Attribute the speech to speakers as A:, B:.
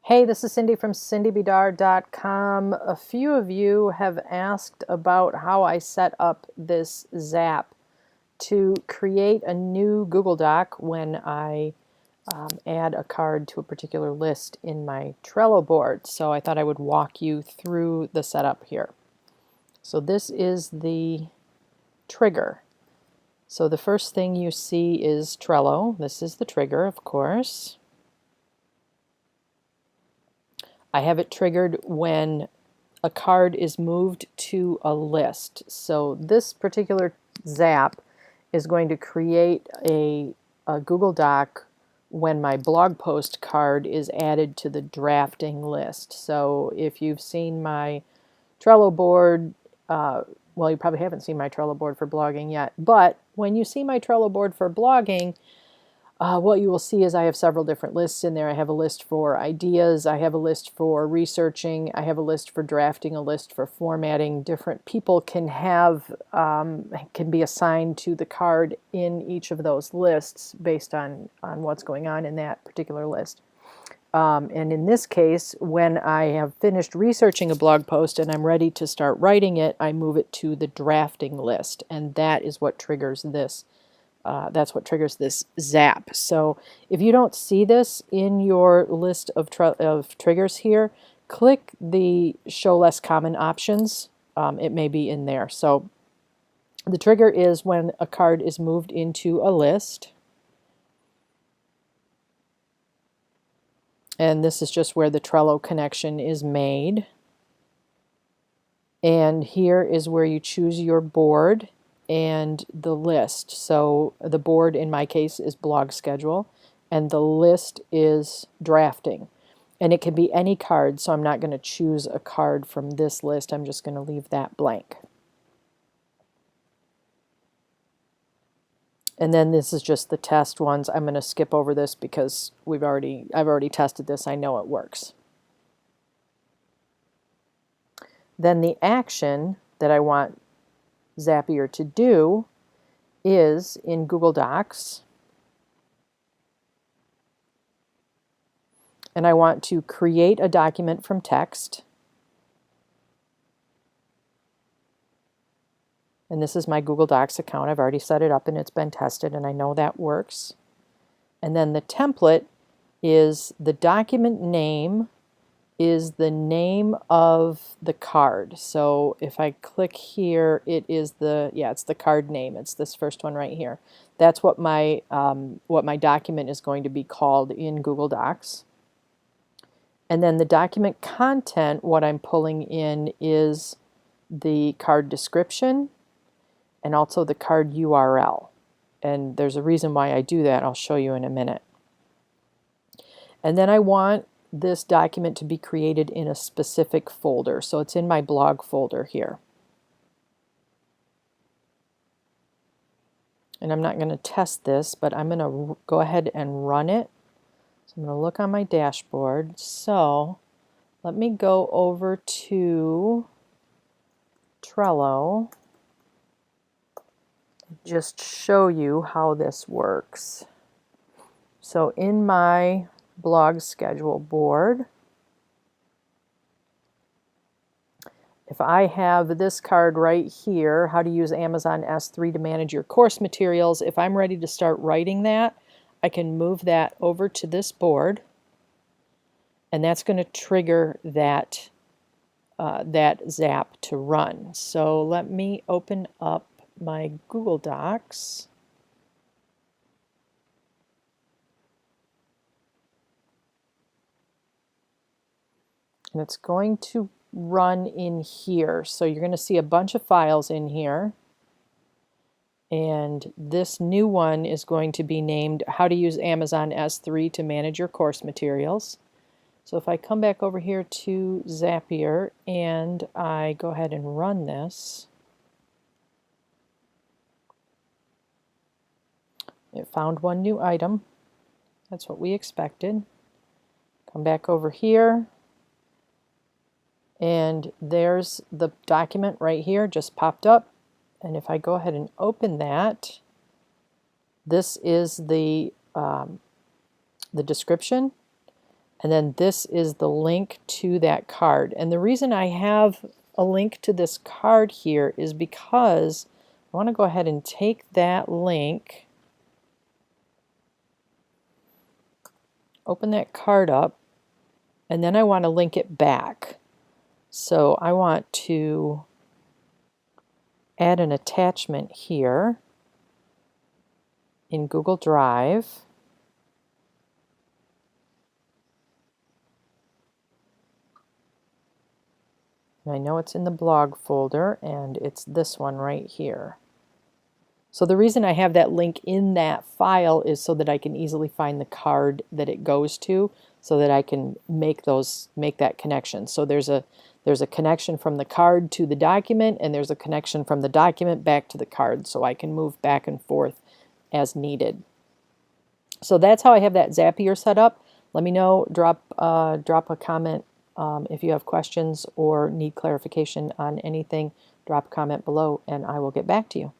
A: Hey, this is Cindy from cindybidar.com. A few of you have asked about how I set up this Zap to create a new Google Doc when I add a card to a particular list in my Trello board. So I thought I would walk you through the setup here. So this is the trigger. So the first thing you see is Trello. This is the trigger, of course. I have it triggered when a card is moved to a list. So this particular Zap is going to create a Google Doc when my blog post card is added to the drafting list. So if you've seen my Trello board, well, you probably haven't seen my Trello board for blogging yet, but when you see my Trello board for blogging, what you will see is I have several different lists in there. I have a list for ideas, I have a list for researching, I have a list for drafting, a list for formatting. Different people can have, can be assigned to the card in each of those lists based on what's going on in that particular list. And in this case, when I have finished researching a blog post and I'm ready to start writing it, I move it to the drafting list, and that is what triggers this. That's what triggers this Zap. So if you don't see this in your list of triggers here, click the Show Less Common options. It may be in there. So the trigger is when a card is moved into a list. And this is just where the Trello connection is made. And here is where you choose your board and the list. So the board in my case is blog schedule and the list is drafting. And it can be any card, so I'm not going to choose a card from this list. I'm just going to leave that blank. And then this is just the test ones. I'm going to skip over this because I've already tested this. I know it works. Then the action that I want Zapier to do is in Google Docs, and I want to create a document from text. And this is my Google Docs account. I've already set it up and it's been tested and I know that works. And then the template is the document name is the name of the card. So if I click here, it is it's the card name. It's this first one right here. That's what my document is going to be called in Google Docs. And then the document content, what I'm pulling in is the card description and also the card URL. And there's a reason why I do that. I'll show you in a minute. And then I want this document to be created in a specific folder. So it's in my blog folder here. And I'm not going to test this, but I'm going to go ahead and run it. So I'm going to look on my dashboard. So let me go over to Trello and just show you how this works. So in my blog schedule board, if I have this card right here, how to use Amazon S3 to manage your course materials, if I'm ready to start writing that, I can move that over to this board, and that's going to trigger that Zap to run. So let me open up my Google Docs. And it's going to run in here. So you're going to see a bunch of files in here. And this new one is going to be named How to Use Amazon S3 to Manage Your Course Materials. So if I come back over here to Zapier and I go ahead and run this, it found one new item. That's what we expected. Come back over here. And there's the document right here, just popped up. And if I go ahead and open that, this is the description. And then this is the link to that card. And the reason I have a link to this card here is because I want to go ahead and take that link, open that card up, and then I want to link it back. So I want to add an attachment here in Google Drive. And I know it's in the blog folder, and it's this one right here. So the reason I have that link in that file is so that I can easily find the card that it goes to, so that I can make that connection. So there's a connection from the card to the document, and there's a connection from the document back to the card, so I can move back and forth as needed. So that's how I have that Zapier set up. Let me know, drop a comment if you have questions or need clarification on anything. Drop a comment below and I will get back to you.